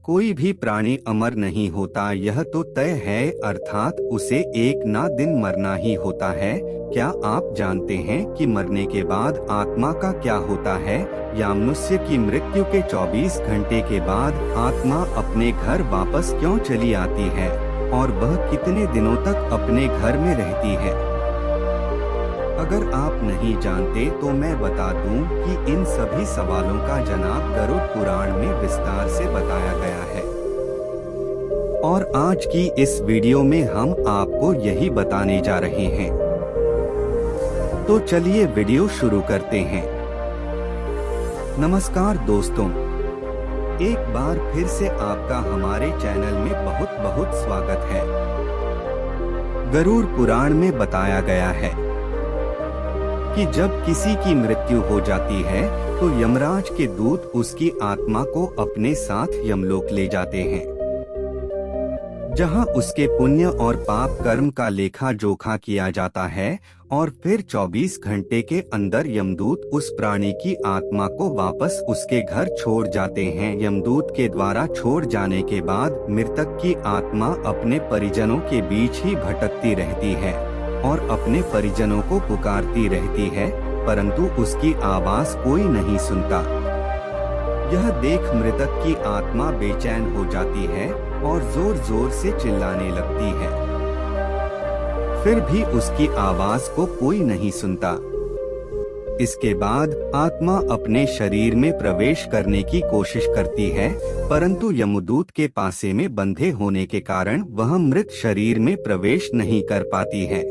कोई भी प्राणी अमर नहीं होता, यह तो तय है, अर्थात उसे एक ना दिन मरना ही होता है। क्या आप जानते हैं कि मरने के बाद आत्मा का क्या होता है? या मनुष्य की मृत्यु के 24 घंटे के बाद आत्मा अपने घर वापस क्यों चली आती है और वह कितने दिनों तक अपने घर में रहती है? अगर आप नहीं जानते तो मैं बता दूं कि इन सभी सवालों का जवाब गरुड़ पुराण में विस्तार से बताया गया है। और आज की इस वीडियो में हम आपको यही बताने जा रहे हैं। तो चलिए वीडियो शुरू करते हैं। नमस्कार दोस्तों, एक बार फिर से आपका हमारे चैनल में बहुत बहुत स्वागत है। गरुड़ पुराण में बताया गया है कि जब किसी की मृत्यु हो जाती है तो यमराज के दूत उसकी आत्मा को अपने साथ यमलोक ले जाते हैं, जहां उसके पुण्य और पाप कर्म का लेखा जोखा किया जाता है और फिर 24 घंटे के अंदर यमदूत उस प्राणी की आत्मा को वापस उसके घर छोड़ जाते हैं। यमदूत के द्वारा छोड़ जाने के बाद मृतक की आत्मा अपने परिजनों के बीच ही भटकती रहती है और अपने परिजनों को पुकारती रहती है, परंतु उसकी आवाज कोई नहीं सुनता। यह देख मृतक की आत्मा बेचैन हो जाती है और जोर जोर से चिल्लाने लगती है, फिर भी उसकी आवाज को कोई नहीं सुनता। इसके बाद आत्मा अपने शरीर में प्रवेश करने की कोशिश करती है, परंतु यमदूत के पासे में बंधे होने के कारण वह मृत शरीर में प्रवेश नहीं कर पाती है।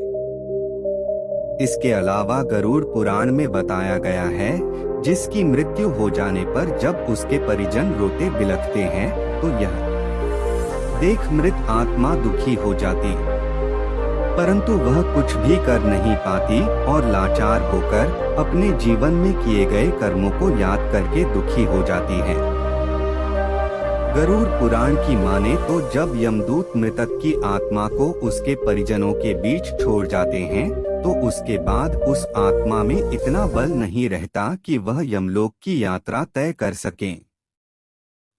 इसके अलावा गरुड़ पुराण में बताया गया है, जिसकी मृत्यु हो जाने पर जब उसके परिजन रोते बिलखते हैं तो यह देख मृत आत्मा दुखी हो जाती, परंतु वह कुछ भी कर नहीं पाती और लाचार होकर अपने जीवन में किए गए कर्मों को याद करके दुखी हो जाती है। गरुड़ पुराण की माने तो जब यमदूत मृतक की आत्मा को उसके परिजनों के बीच छोड़ जाते हैं तो उसके बाद उस आत्मा में इतना बल नहीं रहता कि वह यमलोक की यात्रा तय कर सके।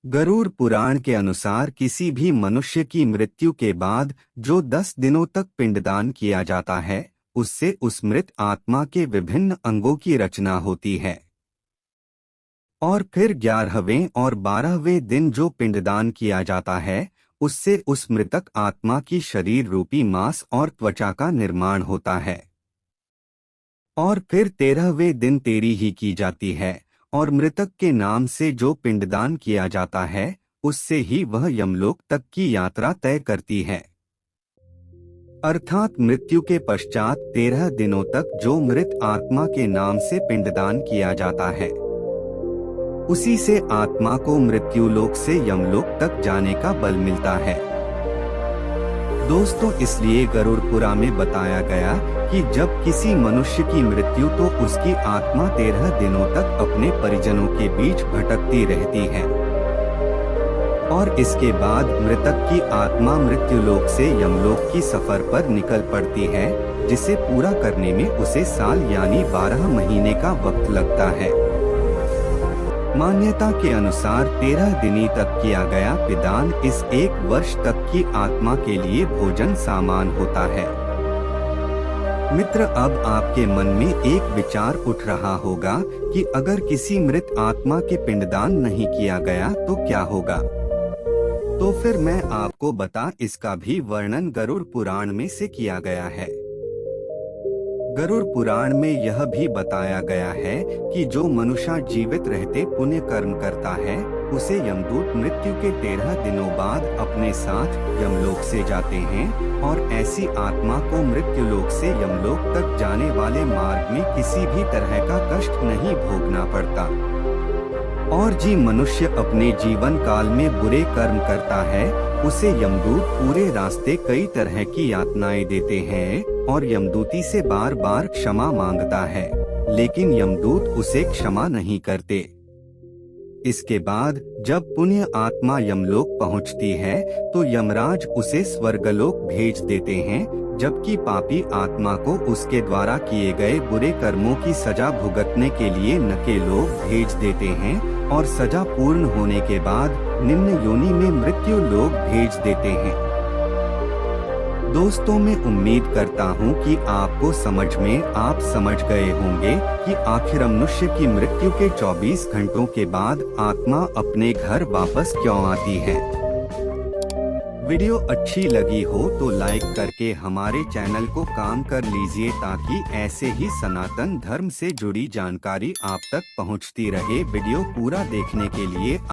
गरुड़ पुराण के अनुसार किसी भी मनुष्य की मृत्यु के बाद जो 10 दिनों तक पिंडदान किया जाता है, उससे उस मृत आत्मा के विभिन्न अंगों की रचना होती है और फिर 11वें और 12वें दिन जो पिंडदान किया जाता है, उससे उस मृतक आत्मा की शरीर रूपी मांस और त्वचा का निर्माण होता है और फिर 13वें दिन तेरी ही की जाती है और मृतक के नाम से जो पिंडदान किया जाता है उससे ही वह यमलोक तक की यात्रा तय करती है। अर्थात मृत्यु के पश्चात 13 दिनों तक जो मृत आत्मा के नाम से पिंडदान किया जाता है, उसी से आत्मा को मृत्युलोक से यमलोक तक जाने का बल मिलता है। दोस्तों, इसलिए गरुड़ पुराण में बताया गया कि जब किसी मनुष्य की मृत्यु तो उसकी आत्मा 13 दिनों तक अपने परिजनों के बीच भटकती रहती है और इसके बाद मृतक की आत्मा मृत्युलोक से यमलोक की सफर पर निकल पड़ती है, जिसे पूरा करने में उसे साल यानी 12 महीने का वक्त लगता है। मान्यता के अनुसार 13 दिनी तक किया गया पिंडदान इस 1 वर्ष तक की आत्मा के लिए भोजन सामान होता है। मित्र, अब आपके मन में एक विचार उठ रहा होगा कि अगर किसी मृत आत्मा के पिंडदान नहीं किया गया तो क्या होगा? तो फिर मैं आपको बता, इसका भी वर्णन गरुड़ पुराण में से किया गया है। गरुड़ पुराण में यह भी बताया गया है कि जो मनुष्य जीवित रहते पुण्य कर्म करता है, उसे यमदूत मृत्यु के 13 दिनों बाद अपने साथ यमलोक से जाते हैं और ऐसी आत्मा को मृत्युलोक से यमलोक तक जाने वाले मार्ग में किसी भी तरह का कष्ट नहीं भोगना पड़ता। और जी मनुष्य अपने जीवन काल में बुरे कर्म करता है, उसे यमदूत पूरे रास्ते कई तरह की यातनाएं देते हैं और यमदूती से बार बार क्षमा मांगता है, लेकिन यमदूत उसे क्षमा नहीं करते। इसके बाद जब पुण्य आत्मा यमलोक पहुंचती है तो यमराज उसे स्वर्गलोक भेज देते हैं, जबकि पापी आत्मा को उसके द्वारा किए गए बुरे कर्मों की सजा भुगतने के लिए नरक लोक भेज देते हैं और सजा पूर्ण होने के बाद निम्न योनि में मृत्यु लोग भेज देते हैं। दोस्तों, मैं उम्मीद करता हूँ कि आपको आप समझ गए होंगे कि आखिर मनुष्य की मृत्यु के 24 घंटों के बाद आत्मा अपने घर वापस क्यों आती है। वीडियो अच्छी लगी हो तो लाइक करके हमारे चैनल को काम कर लीजिए ताकि ऐसे ही सनातन धर्म से जुड़ी जानकारी आप तक पहुंचती रहे। वीडियो पूरा देखने के लिए